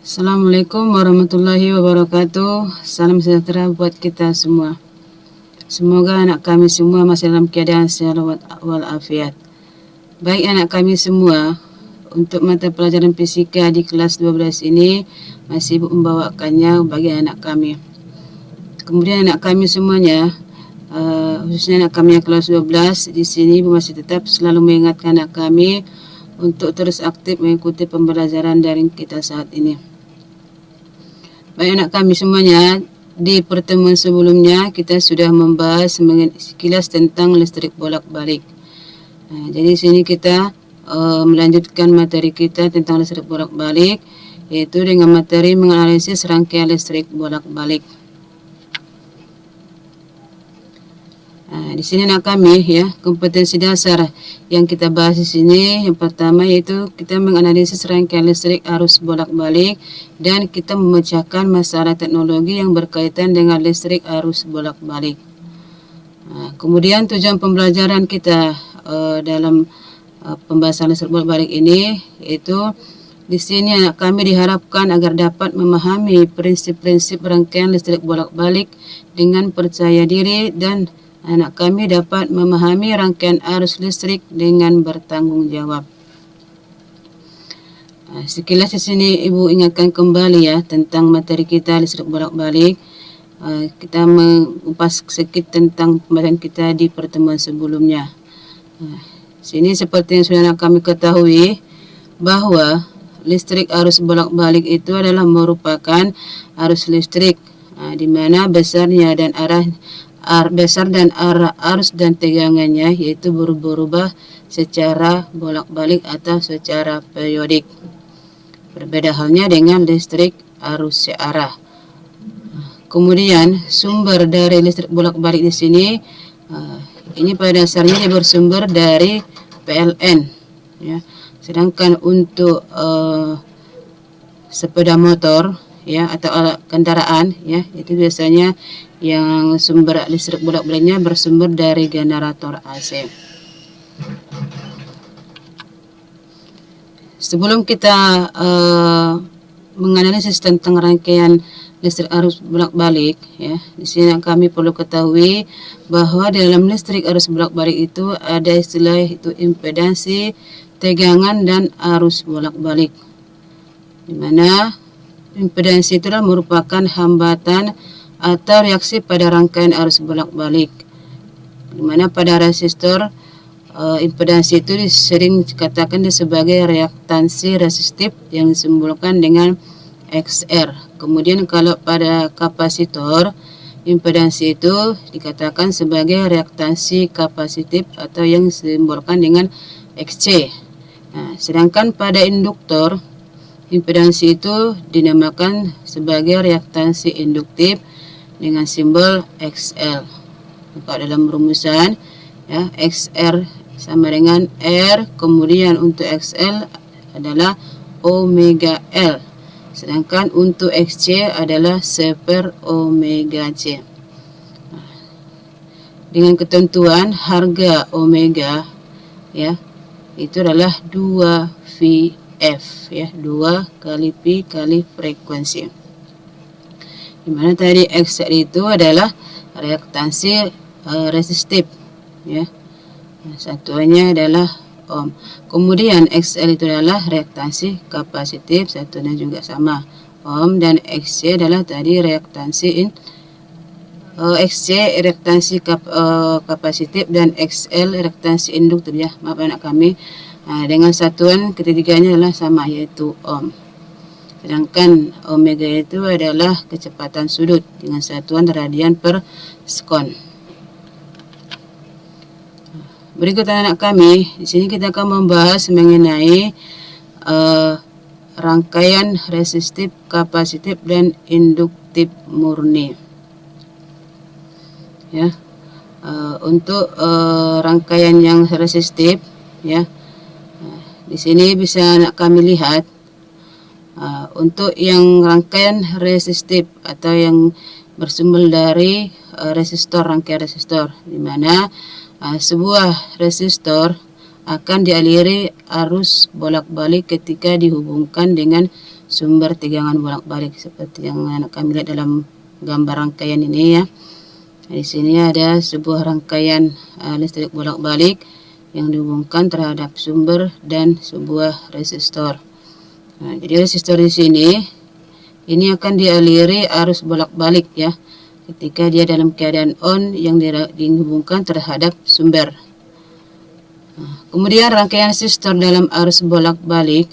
Assalamualaikum warahmatullahi wabarakatuh. Salam sejahtera buat kita semua. Semoga anak kami semua masih dalam keadaan sehat walafiat. Baik anak kami semua, untuk mata pelajaran fisika di kelas 12 ini masih Ibu membawakannya bagi anak kami. Kemudian anak kami semuanya, khususnya anak kami yang kelas 12, di sini Ibu masih tetap selalu mengingatkan anak kami untuk terus aktif mengikuti pembelajaran daring kita saat ini. Baik anak kami semuanya, di pertemuan sebelumnya kita sudah membahas sekilas tentang listrik bolak-balik. Jadi sini kita melanjutkan materi kita tentang listrik bolak-balik, yaitu dengan materi menganalisis rangkaian listrik bolak-balik. Di sini anak kami ya, kompetensi dasar yang kita bahas di sini yang pertama yaitu kita menganalisis rangkaian listrik arus bolak-balik dan kita memecahkan masalah teknologi yang berkaitan dengan listrik arus bolak-balik. Kemudian tujuan pembelajaran kita dalam pembahasan listrik bolak-balik ini yaitu di sini anak kami diharapkan agar dapat memahami prinsip-prinsip rangkaian listrik bolak-balik dengan percaya diri dan anak kami dapat memahami rangkaian arus listrik dengan bertanggung jawab. Sekilas di sini Ibu ingatkan kembali ya tentang materi kita listrik bolak-balik. Kita mengupas sedikit tentang pembahasan kita di pertemuan sebelumnya. Sini seperti yang sudah kami ketahui bahwa listrik arus bolak-balik itu adalah merupakan arus listrik di mana besarnya dan arah arus dan tegangannya yaitu berubah secara bolak-balik atau secara periodik. Berbeda halnya dengan listrik arus searah. Kemudian sumber dari listrik bolak-balik di sini ini pada dasarnya dia bersumber dari PLN ya. Sedangkan untuk sepeda motor ya atau alat kendaraan ya itu biasanya yang sumber listrik bolak-baliknya bersumber dari generator AC. Sebelum kita menganalisis tentang rangkaian listrik arus bolak-balik ya, di sini kami perlu ketahui bahwa di dalam listrik arus bolak-balik itu ada istilah itu impedansi, tegangan dan arus bolak-balik. Di mana impedansi itu merupakan hambatan atau reaksi pada rangkaian arus bolak-balik, di mana pada resistor impedansi itu sering dikatakan sebagai reaktansi resistif yang disimbolkan dengan XR. Kemudian kalau pada kapasitor impedansi itu dikatakan sebagai reaktansi kapasitif atau yang disimbolkan dengan XC. Sedangkan pada induktor impedansi itu dinamakan sebagai reaktansi induktif dengan simbol XL. Kalau dalam rumusan ya, XR sama dengan R, kemudian untuk XL adalah omega L. Sedangkan untuk XC adalah 1/omega C. Dengan ketentuan harga omega ya, itu adalah 2VF ya, 2 kali Pi kali frekuensi. Dimana tadi XL itu adalah reaktansi resistif ya, satuannya adalah ohm. Kemudian XL itu adalah reaktansi kapasitif, satunya juga sama ohm, dan XC adalah tadi reaktansi XC reaktansi kapasitif dan XL reaktansi induktif ya, maaf anak kami. Dengan satuan ketiganya adalah sama yaitu ohm. Sedangkan omega itu adalah kecepatan sudut dengan satuan radian per sekon. Berikut anak kami, di sini kita akan membahas mengenai rangkaian resistif, kapasitif dan induktif murni. Ya, untuk rangkaian yang resistif, ya, di sini bisa anak kami lihat. Untuk yang rangkaian resistif atau yang bersumber dari resistor, rangkaian resistor, di mana sebuah resistor akan dialiri arus bolak-balik ketika dihubungkan dengan sumber tegangan bolak-balik seperti yang kami lihat dalam gambar rangkaian ini ya. Di sini ada sebuah rangkaian listrik bolak-balik yang dihubungkan terhadap sumber dan sebuah resistor. Nah, jadi resistor di sini ini akan dialiri arus bolak-balik ya, ketika dia dalam keadaan on yang dihubungkan terhadap sumber. Nah, kemudian rangkaian resistor dalam arus bolak-balik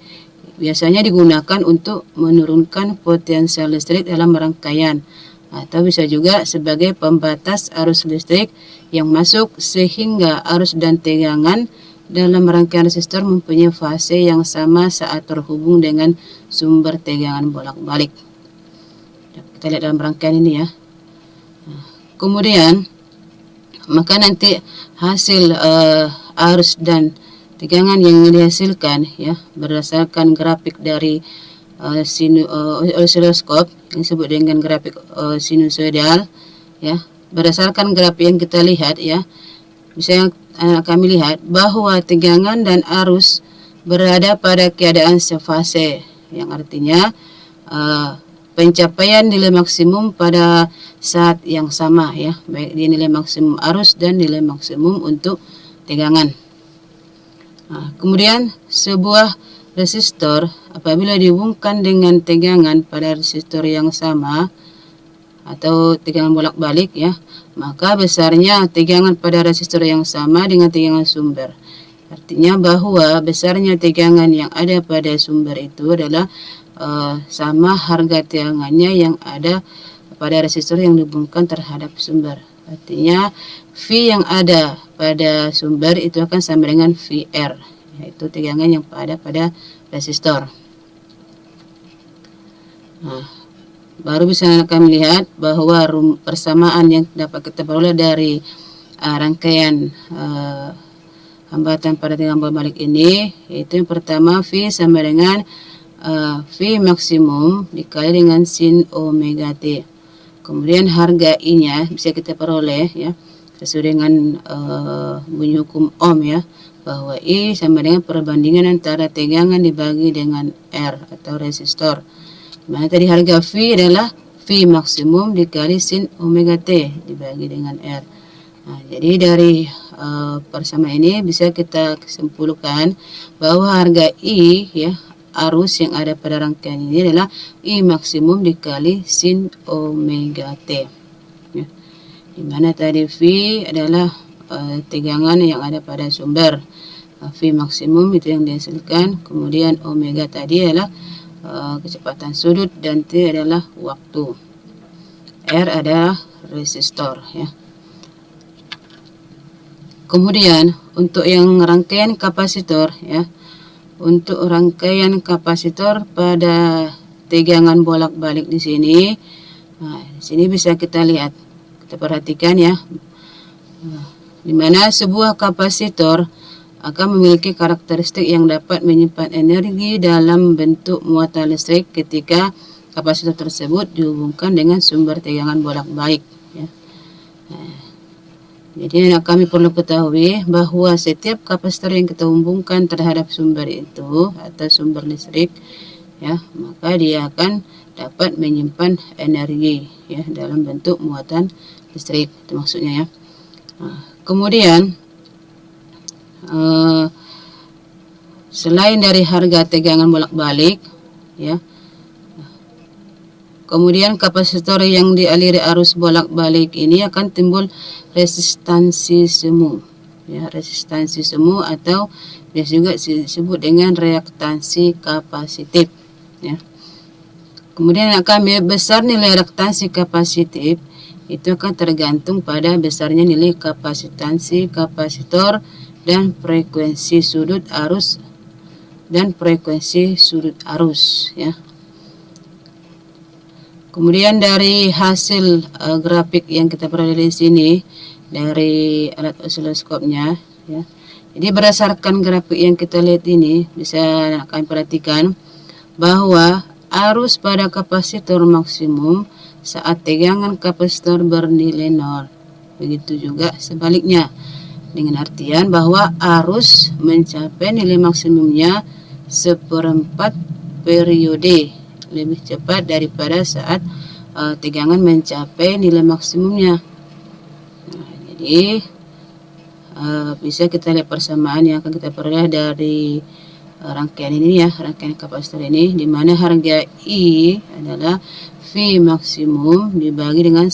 biasanya digunakan untuk menurunkan potensial listrik dalam rangkaian, atau bisa juga sebagai pembatas arus listrik yang masuk, sehingga arus dan tegangan dalam rangkaian resistor mempunyai fase yang sama saat terhubung dengan sumber tegangan bolak-balik. Kita lihat dalam rangkaian ini ya. Kemudian maka nanti hasil arus dan tegangan yang dihasilkan ya berdasarkan grafik dari osiloskop yang disebut dengan grafik sinusoidal ya. Berdasarkan grafik yang kita lihat ya, bisa kami lihat bahwa tegangan dan arus berada pada keadaan sefase, yang artinya pencapaian nilai maksimum pada saat yang sama ya, baik di nilai maksimum arus dan nilai maksimum untuk tegangan. Nah, kemudian sebuah resistor apabila dihubungkan dengan tegangan pada resistor yang sama atau tegangan bolak-balik ya, maka besarnya tegangan pada resistor yang sama dengan tegangan sumber. Artinya bahwa besarnya tegangan yang ada pada sumber itu adalah sama harga tegangannya yang ada pada resistor yang dihubungkan terhadap sumber. Artinya V yang ada pada sumber itu akan sama dengan VR, yaitu tegangan yang ada pada resistor. Nah, baru bisa kami lihat bahwa persamaan yang dapat kita peroleh dari rangkaian hambatan pada tegangan bolak-balik ini, yaitu yang pertama V sama dengan V maksimum dikali dengan sin omega T. Kemudian harga I-nya bisa kita peroleh ya sesuai dengan bunyi hukum Ohm ya, bahwa I sama dengan perbandingan antara tegangan dibagi dengan R atau resistor. Mana tadi harga V adalah V maksimum dikali sin omega T dibagi dengan R. Nah, jadi dari persamaan ini bisa kita simpulkan bahwa harga I ya, arus yang ada pada rangkaian ini adalah I maksimum dikali sin omega T ya. Dimana tadi V adalah tegangan yang ada pada sumber, V maksimum itu yang dihasilkan, kemudian omega tadi adalah kecepatan sudut, dan T adalah waktu. R adalah resistor ya. Kemudian untuk yang rangkaian kapasitor ya, untuk rangkaian kapasitor pada tegangan bolak-balik di sini, nah, di sini bisa kita lihat, kita perhatikan ya, di mana sebuah kapasitor akan memiliki karakteristik yang dapat menyimpan energi dalam bentuk muatan listrik ketika kapasitor tersebut dihubungkan dengan sumber tegangan bolak-balik ya. Nah, jadi yang kami perlu ketahui bahwa setiap kapasitor yang kita hubungkan terhadap sumber itu atau sumber listrik ya, maka dia akan dapat menyimpan energi ya dalam bentuk muatan listrik, itu maksudnya ya. Nah, kemudian selain dari harga tegangan bolak-balik ya, kemudian kapasitor yang dialiri arus bolak-balik ini akan timbul resistansi semu ya, resistansi semu atau biasa juga disebut dengan reaktansi kapasitif ya. Kemudian akan besar nilai reaktansi kapasitif itu akan tergantung pada besarnya nilai kapasitansi kapasitor dan frekuensi sudut arus ya. Kemudian dari hasil grafik yang kita peroleh di sini dari alat osiloskopnya ya. Jadi berdasarkan grafik yang kita lihat ini bisa kami perhatikan bahwa arus pada kapasitor maksimum saat tegangan kapasitor bernilai 0. Begitu juga sebaliknya, dengan artian bahwa arus mencapai nilai maksimumnya 1/4 periode lebih cepat daripada saat tegangan mencapai nilai maksimumnya. Nah, jadi bisa kita lihat persamaan yang akan kita peroleh dari rangkaian ini ya, rangkaian kapasitor ini, di mana harga I adalah V maksimum dibagi dengan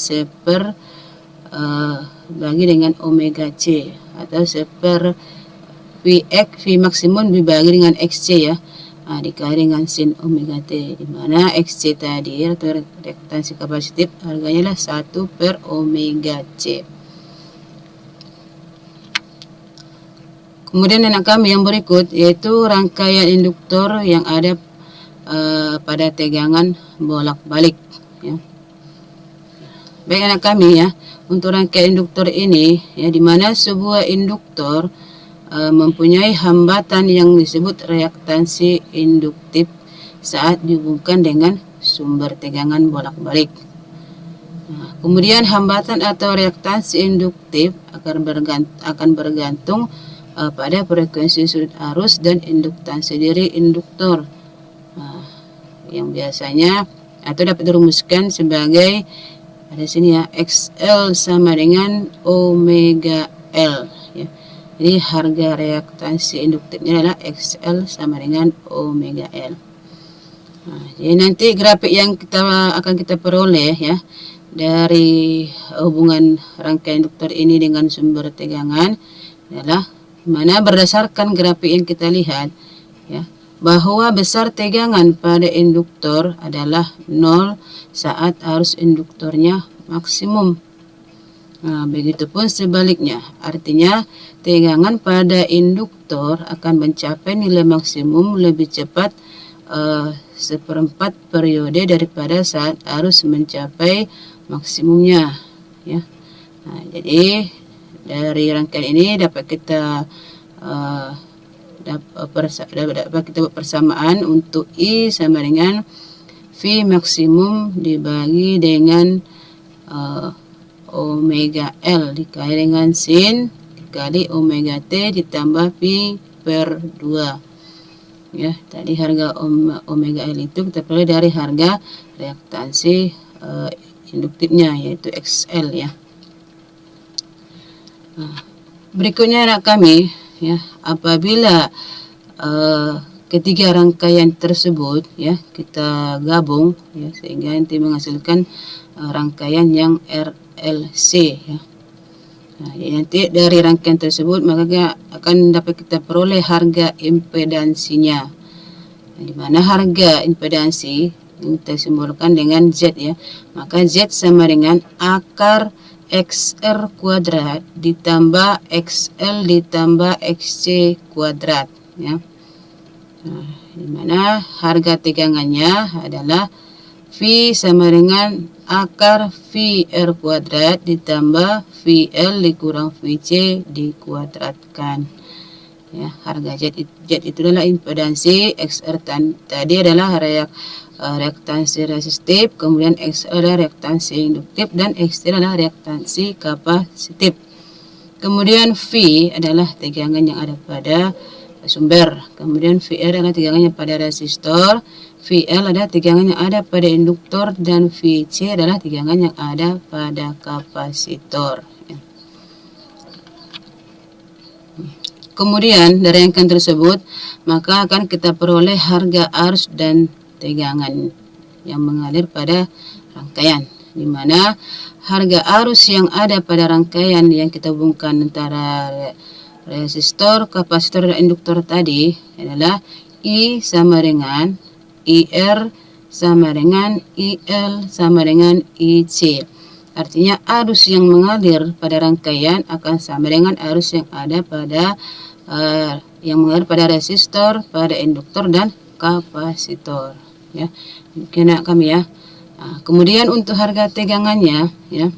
bagi dengan omega C, atau seper V maksimum dibagi dengan XC ya, dikali dengan sin omega T, di mana XC tadi atau reaktansi kapasitif harganya lah 1/omega C. Kemudian anak kami yang berikut yaitu rangkaian induktor yang ada pada tegangan bolak-balik ya. Baik anak kami ya, untuk rangkaian induktor ini ya, di mana sebuah induktor mempunyai hambatan yang disebut reaktansi induktif saat dihubungkan dengan sumber tegangan bolak-balik. Nah, kemudian hambatan atau reaktansi induktif akan bergantung pada frekuensi sudut arus dan induktansi diri induktor, yang biasanya atau dapat dirumuskan sebagai ada sini ya, XL sama dengan omega L ya. Jadi harga reaktansi induktifnya adalah XL sama dengan omega L. Nah, jadi nanti grafik yang akan kita peroleh ya dari hubungan rangkaian induktor ini dengan sumber tegangan adalah mana berdasarkan grafik yang kita lihat ya, bahwa besar tegangan pada induktor adalah 0 saat arus induktornya maksimum. Nah, begitupun sebaliknya, artinya tegangan pada induktor akan mencapai nilai maksimum lebih cepat 1/4 periode daripada saat arus mencapai maksimumnya ya. Nah, jadi dari rangkaian ini dapat kita buat persamaan untuk I sama dengan V maksimum dibagi dengan omega L dikali dengan sin dikali omega T ditambah Pi/2 ya. Tadi harga omega L itu kita peroleh dari harga reaktansi induktifnya yaitu XL ya. Nah, berikutnya anak kami ya, apabila ketiga rangkaian tersebut ya kita gabung ya, sehingga nanti menghasilkan rangkaian yang RLC ya. Nah, jadi nanti dari rangkaian tersebut maka akan dapat kita peroleh harga impedansinya. Nah, di mana harga impedansi yang kita simbolkan dengan Z ya, maka Z sama dengan akar XR kuadrat ditambah XL ditambah XC kuadrat ya. Nah, dimana harga tegangannya adalah V sama dengan akar VR kuadrat ditambah VL dikurang VC dikuadratkan ya. Harga Z itu adalah impedansi, XR tadi adalah reaktansi resistif, kemudian XL adalah reaktansi induktif, dan XT adalah reaktansi kapasitif. Kemudian V adalah tegangan yang ada pada sumber, kemudian VR adalah tegangan yang pada resistor, VL adalah tegangan yang ada pada induktor, dan VC adalah tegangan yang ada pada kapasitor. Kemudian dari rangkaian tersebut maka akan kita peroleh harga arus dan tegangan yang mengalir pada rangkaian, di mana harga arus yang ada pada rangkaian yang kita hubungkan antara resistor, kapasitor, dan induktor tadi adalah I sama dengan IR sama dengan IL sama dengan IC. Artinya arus yang mengalir pada rangkaian akan sama dengan arus yang ada pada yang mengalir pada resistor, pada induktor, dan kapasitor ya. Mungkin kami ya. Nah, kemudian untuk harga tegangannya ya,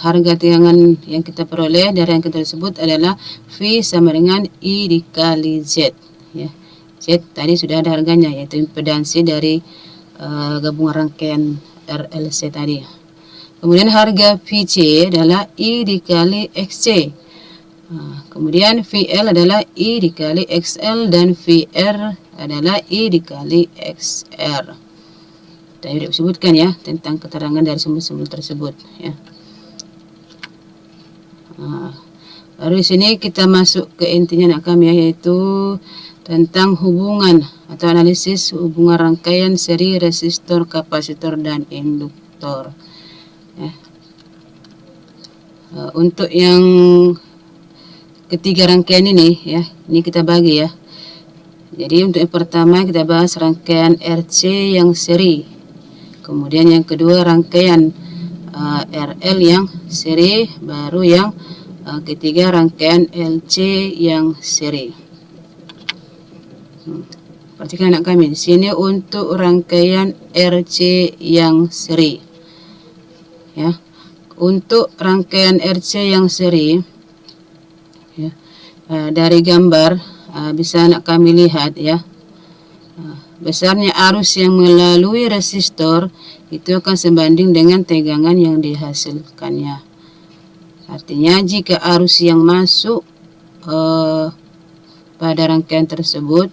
harga tegangan yang kita peroleh dari yang kita tersebut adalah V sama dengan I dikali Z ya. Z tadi sudah ada harganya yaitu impedansi dari gabungan rangkaian RLC tadi. Kemudian harga VC adalah I dikali XC. Kemudian VL adalah I dikali XL dan VR adalah I dikali XR. Tadi disebutkan ya tentang keterangan dari sumber-sumber tersebut ya. Baru di sini kita masuk ke intinya anak kami, yaitu tentang hubungan atau analisis hubungan rangkaian seri resistor, kapasitor, dan induktor. Ya. Untuk yang ketiga rangkaian ini ya, ini kita bagi ya. Jadi untuk yang pertama kita bahas rangkaian RC yang seri. Kemudian yang kedua rangkaian RL yang seri, baru yang ketiga rangkaian LC yang seri. Perhatikan anak kami di sini untuk rangkaian RC yang seri. Ya, untuk rangkaian RC yang seri, ya, dari gambar bisa anak kami lihat ya. Besarnya arus yang melalui resistor itu akan sebanding dengan tegangan yang dihasilkannya. Artinya jika arus yang masuk pada rangkaian tersebut,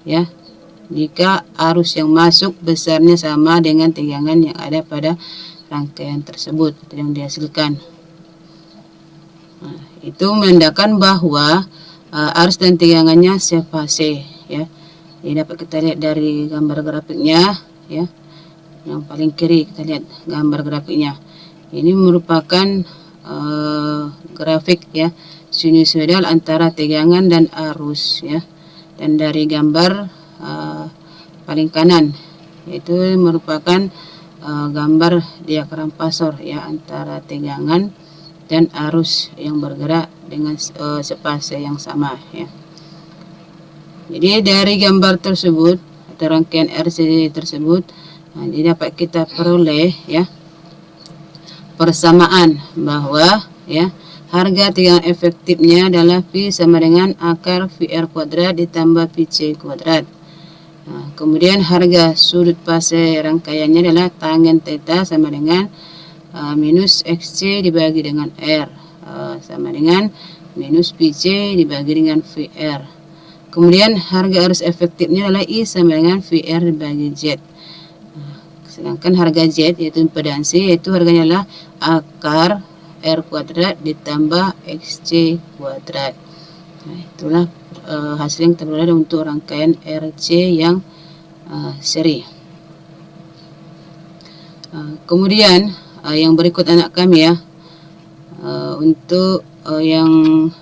ya, jika arus yang masuk besarnya sama dengan tegangan yang ada pada rangkaian tersebut yang dihasilkan, itu menandakan bahwa arus dan tegangannya sefase ya. Ini dapat kita lihat dari gambar grafiknya ya. Yang paling kiri kita lihat gambar grafiknya. Ini merupakan grafik ya sinusoidal antara tegangan dan arus ya. Dan dari gambar paling kanan itu merupakan gambar diagram fasor ya antara tegangan dan arus yang bergerak dengan sefase yang sama ya. Jadi dari gambar tersebut atau rangkaian RC tersebut, jadi dapat kita peroleh ya persamaan bahwa ya harga tegangan efektifnya adalah V sama dengan akar VR kuadrat ditambah VC kuadrat. Kemudian harga sudut fase rangkaiannya adalah tangen theta sama dengan minus XC dibagi dengan R sama dengan minus VC dibagi dengan VR. Kemudian harga arus efektifnya adalah I sama dengan VR dibagi Z. Sedangkan harga Z yaitu impedansi, yaitu harganya adalah akar R kuadrat ditambah XC kuadrat. Itulah hasil yang terperoleh untuk rangkaian RC yang seri. Kemudian yang berikut anak kami ya, untuk yang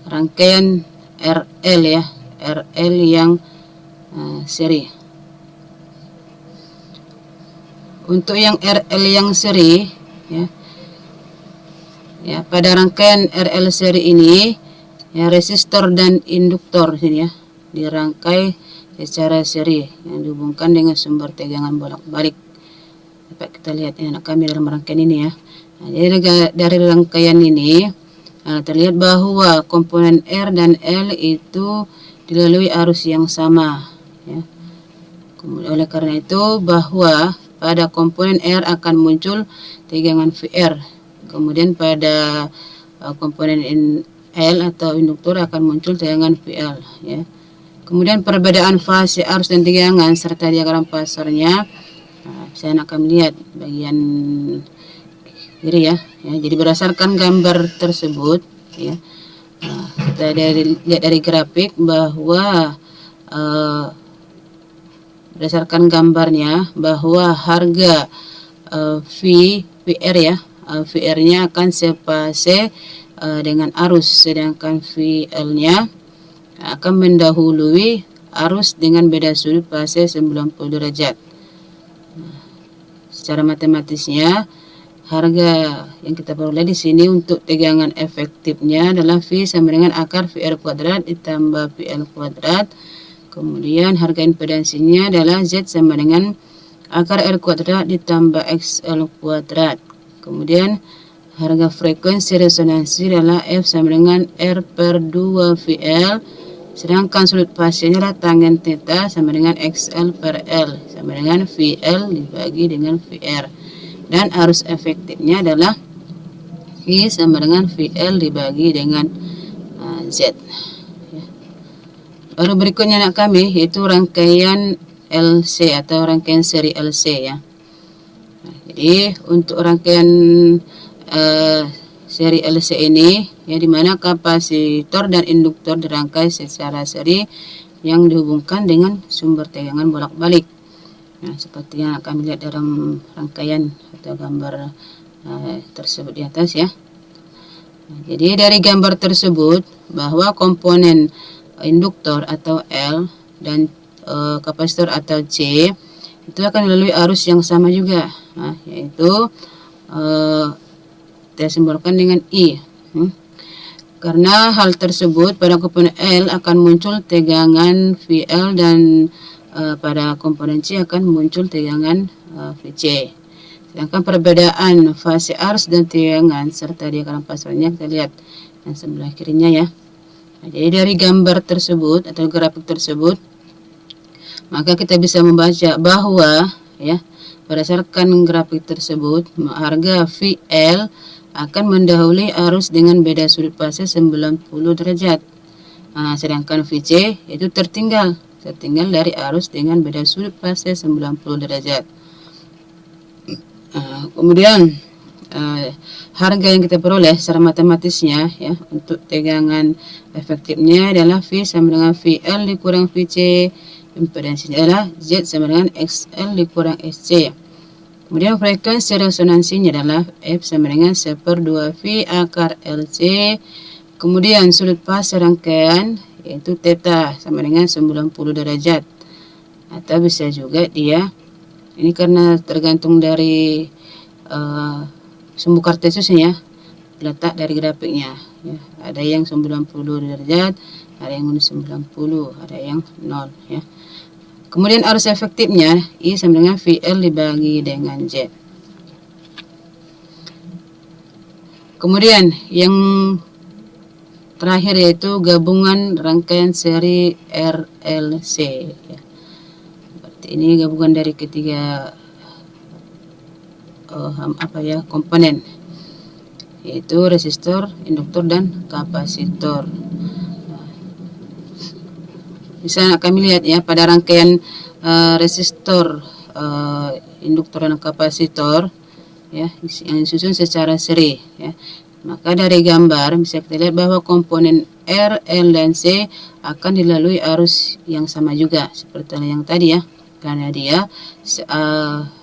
rangkaian RL ya, RL yang seri. Untuk yang RL yang seri ya, pada rangkaian RL seri ini ya, resistor dan induktor sini ya dirangkai secara seri yang dihubungkan dengan sumber tegangan bolak-balik. Dapat kita lihat ya anak kami dalam rangkaian ini ya. Jadi dari rangkaian ini terlihat bahwa komponen R dan L itu dilalui arus yang sama ya. Oleh karena itu bahwa pada komponen R akan muncul tegangan VR, kemudian pada komponen L atau induktor akan muncul tegangan VL ya. Kemudian perbedaan fase arus dan tegangan serta diagram fasornya saya akan melihat bagian kiri ya. Jadi berdasarkan gambar tersebut ya, kita lihat dari grafik bahwa berdasarkan gambarnya bahwa harga VR ya, VR-nya akan sefase dengan arus, sedangkan VL-nya akan mendahului arus dengan beda sudut fase 90 derajat. Secara matematisnya harga yang kita peroleh di sini untuk tegangan efektifnya adalah V sama dengan akar VR kuadrat ditambah VL kuadrat. Kemudian harga impedansinya adalah Z sama dengan akar R kuadrat ditambah XL kuadrat. Kemudian harga frekuensi resonansi adalah F sama dengan R per 2 VL. Sedangkan sudut fasenya adalah tangen theta sama dengan XL per L sama dengan VL dibagi dengan VR. Dan arus efektifnya adalah V sama dengan VL dibagi dengan Z. Baru berikutnya anak kami yaitu rangkaian LC atau rangkaian seri LC ya. Nah, jadi untuk rangkaian seri LC ini ya, di mana kapasitor dan induktor dirangkai secara seri yang dihubungkan dengan sumber tegangan bolak-balik. Nah, seperti yang kami lihat dalam rangkaian atau gambar tersebut di atas ya. Nah, jadi dari gambar tersebut bahwa komponen induktor atau L dan kapasitor atau C itu akan melalui arus yang sama juga, nah, yaitu kita simbolkan dengan I. Karena hal tersebut pada komponen L akan muncul tegangan VL dan pada komponen C akan muncul tegangan VC. Sedangkan perbedaan fase arus dan tegangan serta diagram pasalnya kita lihat yang sebelah kirinya ya. Nah, jadi dari gambar tersebut atau grafik tersebut maka kita bisa membaca bahwa ya, berdasarkan grafik tersebut harga VL akan mendahului arus dengan beda sudut fase 90 derajat. Nah, sedangkan VC itu tertinggal dari arus dengan beda sudut fase 90 derajat. Kemudian harga yang kita peroleh secara matematisnya ya, untuk tegangan efektifnya adalah V sama dengan VL dikurang VC, impedansinya adalah Z sama dengan XL dikurang SC. Kemudian frekuensi resonansinya adalah F sama dengan 1/2V akar LC. Kemudian sudut fase rangkaian yaitu theta sama dengan 90 derajat. Atau bisa juga dia, ini karena tergantung dari sumbu kartesiusnya, letak dari grafiknya ya. Ada yang 90 derajat, ada yang minus 90, ada yang 0 ya. Kemudian arus efektifnya I sama dengan VL dibagi dengan Z. Kemudian yang terakhir yaitu gabungan rangkaian seri RLC ya. Berarti ini gabungan dari ketiga komponen, yaitu resistor, induktor dan kapasitor. Bisa kami lihat ya, pada rangkaian resistor, induktor dan kapasitor ya, yang disusun secara seri ya. Maka dari gambar bisa kita lihat bahwa komponen R, L dan C akan dilalui arus yang sama juga seperti yang tadi ya, karena dia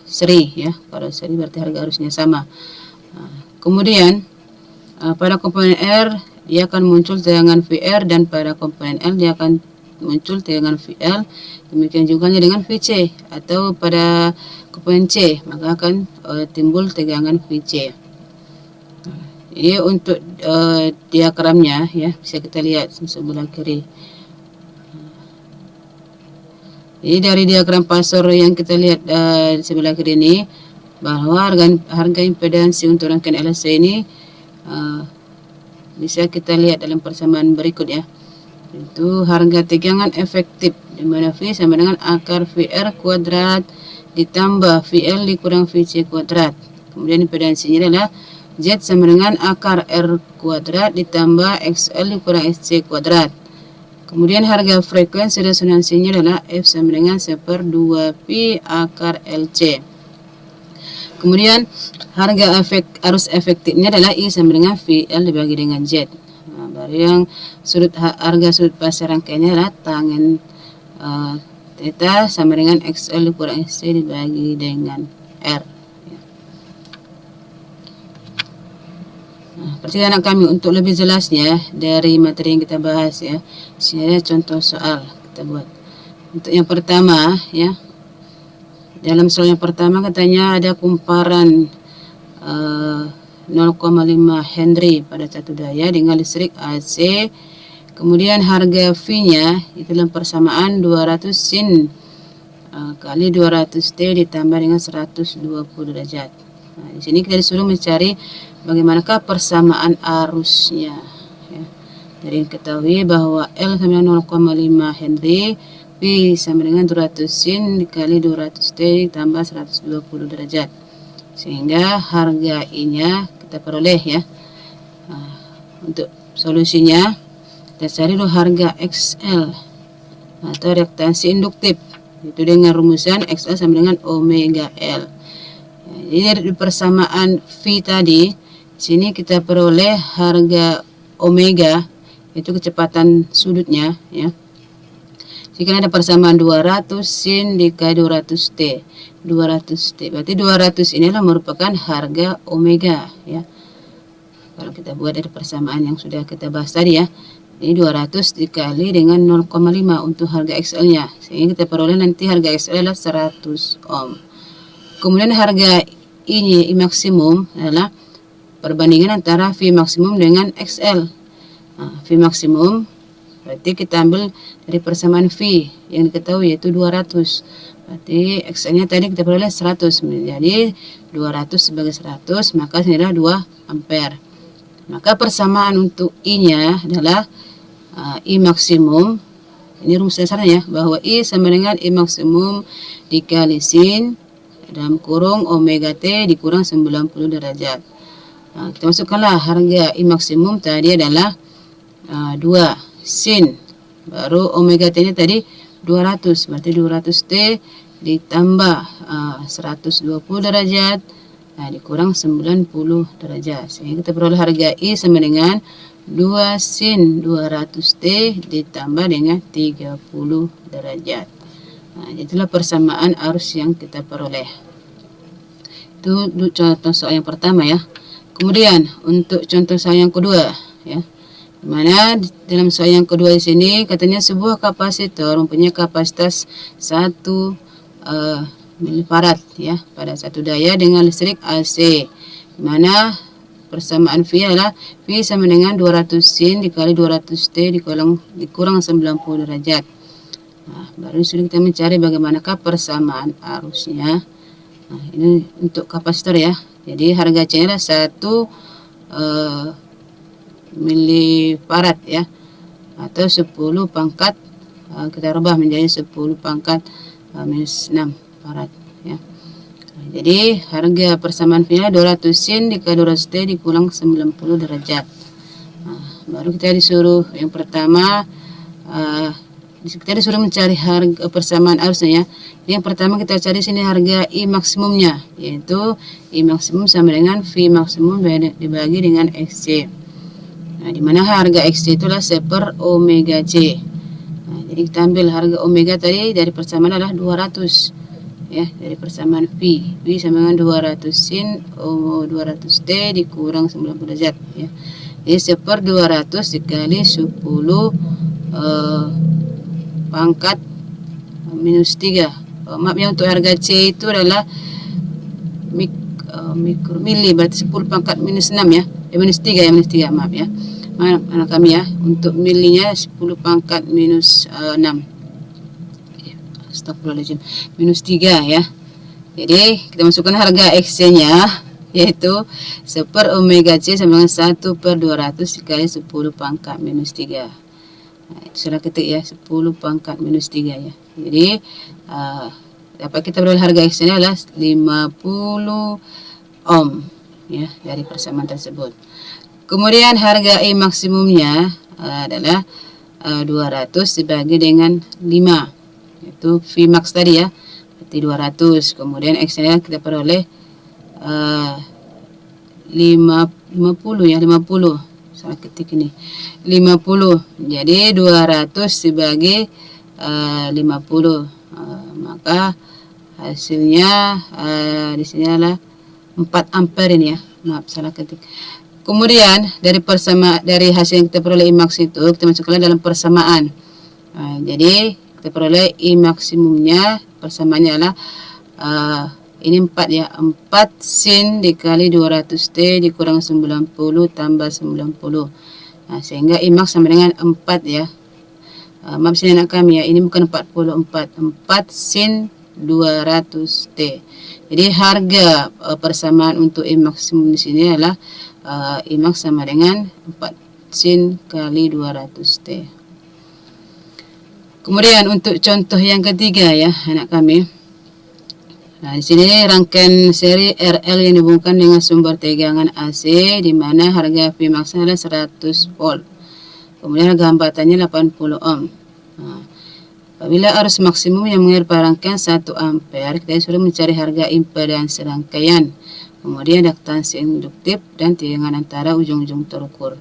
seri ya. Kalau seri berarti harga arusnya sama. Kemudian pada komponen R dia akan muncul tegangan VR dan pada komponen L dia akan muncul tegangan VL. Demikian juga dengan VC, atau pada komponen C maka akan timbul tegangan VC. Jadi untuk diagramnya ya, bisa kita lihat sebelah kiri. Jadi dari diagram pasor yang kita lihat di sebelah kiri ini, bahwa harga impedansi untuk rangkaian LC ini bisa kita lihat dalam persamaan berikut ya. Itu harga tegangan efektif di mana V sama dengan akar VR kuadrat ditambah VL dikurang VC kuadrat. Kemudian impedansinya adalah Z sama dengan akar R kuadrat ditambah XL dikurang SC kuadrat. Kemudian harga frekuensi resonansinya adalah F sama dengan 1/2Pi akar LC. Kemudian harga arus efektifnya adalah I sama dengan VL dibagi dengan Z. Nah, baru yang harga sudut fase rangkaiannya adalah tangen theta sama dengan XL dikurang SC dibagi dengan R. Nah, pertanyaan kami untuk lebih jelasnya dari materi yang kita bahas ya, sini ada contoh soal kita buat. Untuk yang pertama ya, dalam soal yang pertama katanya ada kumparan 0,5 Henry pada satu daya dengan listrik AC. Kemudian harga V-nya itu dalam persamaan 200 sin kali 200 T ditambah dengan 120 derajat. Nah, di sini kita disuruh mencari bagaimanakah persamaan arusnya ya. Jadi ketahui bahwa L sama dengan 0,5 Henry, V sama dengan 200 sin dikali 200 T ditambah 120 derajat. Sehingga harga I-nya kita peroleh ya. Nah, untuk solusinya kita cari dulu harga XL atau reaktansi induktif Itu dengan rumusan XL sama dengan omega L. Jadi dari persamaan V tadi, sini kita peroleh harga omega, itu kecepatan sudutnya ya. Jika ada persamaan 200 sin dikali 200T. 200T. Berarti 200 inilah merupakan harga omega ya. Kalau kita buat dari persamaan yang sudah kita bahas tadi ya. Ini 200 dikali dengan 0,5 untuk harga XL-nya. Sehingga kita peroleh nanti harga XL adalah 100 ohm. Kemudian harga I maksimum adalah perbandingan antara V maksimum dengan XL. V maksimum berarti kita ambil dari persamaan V yang diketahui yaitu 200. Berarti XL-nya tadi kita peroleh 100. Jadi 200 sebagai 100, maka ini adalah 2 ampere. Maka persamaan untuk I-nya adalah I maksimum, ini rumus dasarnya bahwa I sama dengan I maksimum dikali sin dalam kurung omega T dikurang 90 derajat. Kita masukkanlah harga I maksimum tadi adalah 2 sin, baru omega T nya tadi 200, berarti 200T ditambah 120 derajat dikurang 90 derajat, sehingga kita peroleh harga I sama dengan 2 sin 200T ditambah dengan 30 derajat. Itulah persamaan arus yang kita peroleh. Itu contoh soal yang pertama ya. Kemudian untuk contoh soal yang kedua ya. Dimana dalam soal yang kedua di sini katanya sebuah kapasitor mempunyai kapasitas 1 milifarad ya pada satu daya dengan listrik AC. Dimana persamaan V adalah V sama dengan 200 sin dikali 200T dikurang 90 derajat. Baru sudah kita mencari bagaimanakah persamaan arusnya. Ini untuk kapasitor ya. Jadi harga C adalah 1 milifarad ya, atau 10 pangkat kita rubah menjadi 10 pangkat minus 6 farad ya. Jadi harga persamaan V 200 sin dikali 200T dikurang 90 derajat. Baru kita disuruh yang pertama kita disuruh mencari harga persamaan arusnya ya. Yang pertama kita cari sini harga I maksimumnya, yaitu I maksimum sama dengan V maksimum dibagi dengan XC. Di mana harga XC itulah 1/, omega C. Jadi kita ambil harga omega tadi dari persamaan adalah 200 ya, dari persamaan V sama dengan 200 sin 200T dikurang 90 derajat ya. Jadi 1/200 dikali 10 pangkat minus 3. Maaf ya, untuk harga C itu adalah mikromili, berarti 10 pangkat minus 6 ya. Minus 3 ya, minus 3, maaf ya. Mana kami ya, untuk milinya 10 pangkat minus 6. Astagfirullahaladzim, minus 3 ya. Jadi kita masukkan harga XC nya yaitu 1/, omega C sama dengan 1/200 dikali 10 pangkat minus 3. Itu sudah ketik ya, 10 pangkat minus 3 ya. Jadi dapat kita peroleh harga XC nya adalah 50 ohm ya dari persamaan tersebut. Kemudian harga I maksimumnya adalah 200 dibagi dengan 5. Itu V max tadi ya, berarti 200. Kemudian X nya kita peroleh 50 ya, 50. Salah ketik ini. 50. Jadi 200 dibagi 50. Maka hasilnya di sini adalah 4 ampere ini ya. Maaf salah ketik. Kemudian dari hasil yang kita peroleh I max itu kita masukkan dalam persamaan. Jadi kita peroleh I maksimumnya, persamaannya adalah ini 4 ya, 4 sin dikali 200T dikurang 90 tambah 90. Sehingga I max sama dengan 4 ya. Maaf sini anak kami ya, ini bukan 44, 4 sin 200T. Jadi harga persamaan untuk I maksimum di sini adalah I max sama dengan 4 sin kali 200T. Kemudian untuk contoh yang ketiga ya anak kami. Di sini rangkaian seri RL yang dihubungkan dengan sumber tegangan AC di mana harga V max adalah 100 volt. Kemudian harga hambatannya 80 ohm. Apabila arus maksimum yang mengirim rangkaian 1 ampere, kita sudah mencari harga impedansi rangkaian, kemudian adaptansi induktif dan tegangan antara ujung-ujung terukur.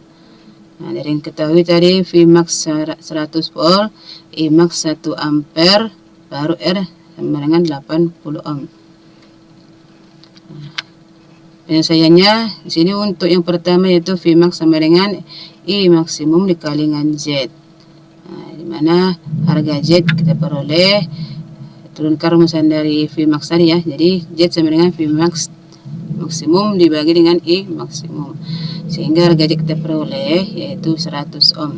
Nah, dari yang ketahui tadi Vmax 100 volt, Imax 1 ampere, baru R sama dengan 80 ohm. Penyelesaiannya di sini untuk yang pertama yaitu Vmax sama dengan I maksimum dikali dengan Z. Nah, di mana harga Z kita peroleh turunkan rumusan dari Vmax tadi ya. Jadi Z sama dengan Vmax maksimum dibagi dengan I maksimum. Sehingga harga Z kita peroleh yaitu 100 ohm.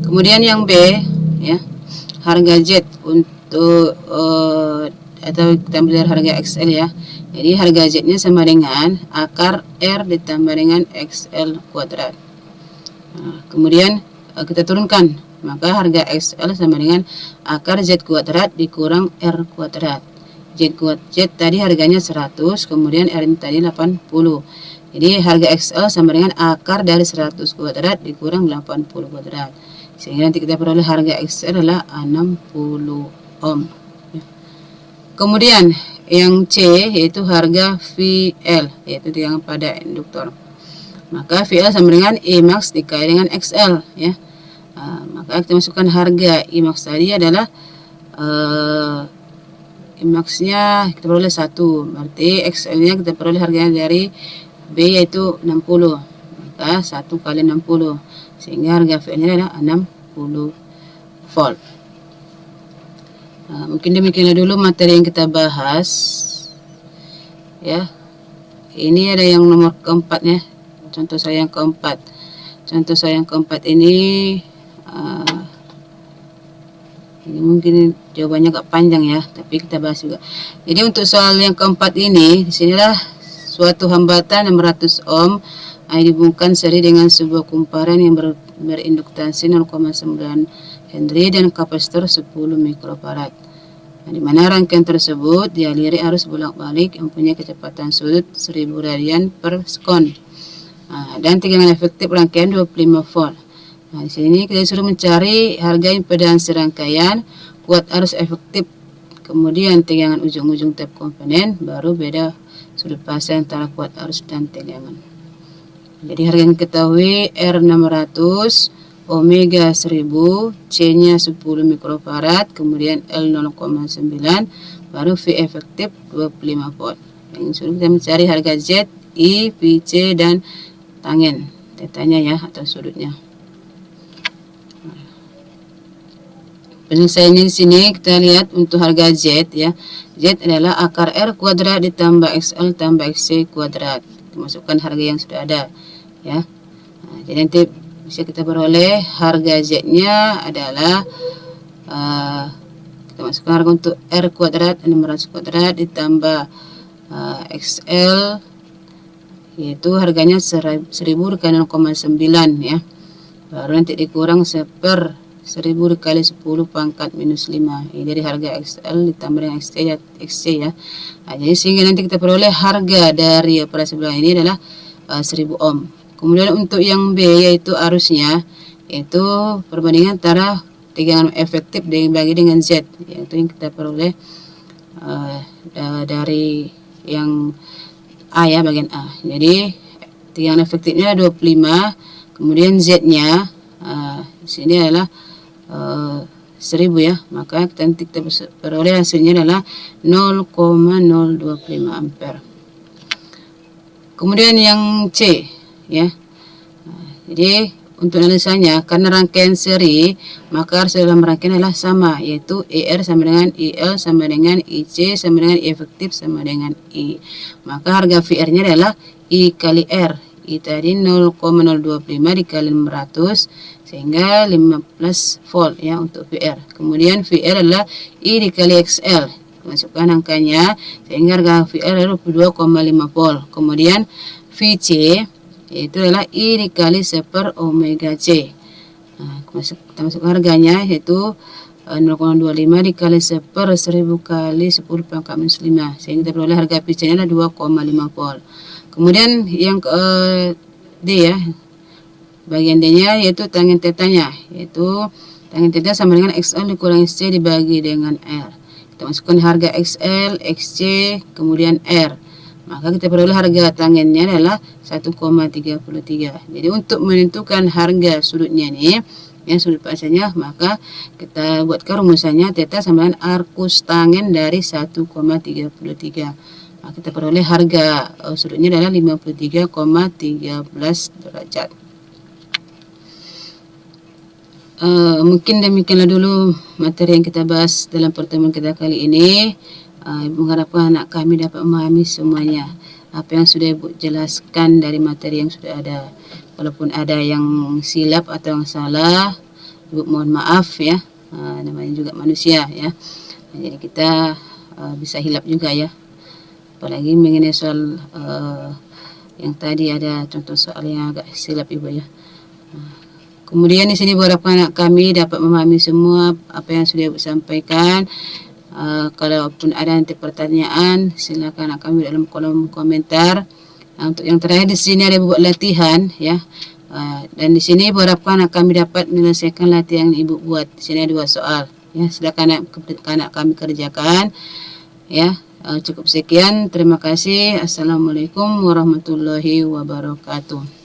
Kemudian yang B ya. Harga Z untuk atau kita ambil dari harga XL ya. Jadi harga Z-nya sama dengan akar R ditambah dengan XL kuadrat. Nah, kemudian kita turunkan, maka harga XL sama dengan akar Z kuadrat dikurang R kuadrat. Z tadi harganya 100, kemudian R ini tadi 80. Jadi harga XL sama dengan akar dari 100 kuadrat dikurang 80 kuadrat. Sehingga nanti kita peroleh harga XL adalah 60 ohm. Kemudian yang C yaitu harga VL, yaitu tegangan pada induktor. Maka VL sama dengan Imax dikali dengan XL ya. Maka kita masukkan harga Imax tadi adalah Imax-nya kita peroleh 1, berarti XL-nya kita peroleh harganya dari B yaitu 60. Maka 1 kali 60 sehingga harga VL-nya adalah 60 volt. Mungkin demikianlah dulu materi yang kita bahas ya. Ini ada yang nomor keempat ya, contoh saya yang keempat. Contoh saya yang keempat ini mungkin jawabannya agak panjang ya, tapi kita bahas juga. Jadi untuk soal yang keempat ini, disinilah suatu hambatan 600 ohm dihubungkan seri dengan sebuah kumparan yang berinduktasi 0,9 Henry dan kapasitor 10 mikrofarad. Nah, di mana rangkaian tersebut dialiri arus bolak-balik yang punya kecepatan sudut 1000 radian per sekon. Dan tegangan efektif rangkaian 25 volt. Nah, di sini kita suruh mencari harga impedansi rangkaian, kuat arus efektif, kemudian tegangan ujung-ujung tab komponen, baru beda sudut fase antara kuat arus dan tegangan. Jadi harga yang diketahui R600, omega 1000, C-nya 10 mikrofarad, kemudian L 0,9, baru V efektif 25 volt. Yang suruh kita mencari harga Z, I, VC, dan tangen, tetanya ya, atau sudutnya. Penyelesaiannya di sini kita lihat untuk harga Z ya. Z adalah akar R kuadrat ditambah XL tambah XC kuadrat. Kita masukkan harga yang sudah ada ya. Jadi nanti bisa kita peroleh harga Z-nya adalah kita masukkan harga untuk R kuadrat 600 kuadrat ditambah XL yaitu harganya 1000 dikali 0,9 ya. Baru nanti dikurang 1000 dikali 10 pangkat minus 5. Ini dari harga XL ditambah dengan XC ya. Jadi sehingga nanti kita peroleh harga dari pada sebelah ini adalah 1000 ohm. Kemudian untuk yang B yaitu arusnya, yaitu perbandingan antara tegangan efektif dibagi dengan Z, yaitu yang kita peroleh dari yang A ya, bagian A. Jadi tegangan efektifnya 25, kemudian Z-nya di sini adalah 1000 ya, maka nanti kita peroleh hasilnya adalah 0,025 ampere. Kemudian yang C ya. Jadi untuk analisanya, karena rangkaian seri, maka arus dalam rangkaian adalah sama, yaitu ER sama dengan IL sama dengan IC sama dengan I efektif sama dengan I. Maka harga VR-nya adalah I kali R. I tadi 0,025 dikali 500 sehingga 15 volt ya untuk VR. Kemudian VR adalah I dikali XL. Masukkan angkanya sehingga harga VR adalah 22,5 volt. Kemudian VC yaitu adalah I dikali 1 per omega C. Kita masukkan harganya yaitu 0,25 dikali 1 per 1000 kali 10 pangkat minus 5 sehingga kita peroleh harga VC nya adalah 2,5 volt. Kemudian yang D ya, bagian D nya yaitu tangen tetanya, yaitu Tangen theta sama dengan XL dikurangi C dibagi dengan R. Kita masukkan harga XL, XC, kemudian R. Maka kita peroleh harga tangennya adalah 1,33. Jadi untuk menentukan harga sudutnya nih, yang sudut pasangnya, maka kita buatkan rumusannya theta sama dengan arkus tangen dari 1,33. Nah, kita peroleh harga sudutnya adalah 53,13 derajat. Mungkin demikianlah dulu materi yang kita bahas dalam pertemuan kita kali ini. Ibu mengharapkan anak kami dapat memahami semuanya apa yang sudah Ibu jelaskan dari materi yang sudah ada. Walaupun ada yang silap atau yang salah, Ibu mohon maaf ya. Namanya juga manusia ya. Jadi kita bisa hilap juga ya. Apalagi mengenai soal yang tadi ada contoh soal yang agak silap Ibu ya. Kemudian di sini berharapkan anak kami dapat memahami semua apa yang sudah Ibu sampaikan. Kalaupun ada nanti pertanyaan, silakan anak kami dalam kolom komentar. Untuk yang terakhir di sini ada buat latihan ya. Dan di sini berharapkan anak kami dapat menyelesaikan latihan yang Ibu buat. Di sini ada 2 soal ya. Silakan anak kami kerjakan ya. Cukup sekian, terima kasih. Assalamualaikum warahmatullahi wabarakatuh.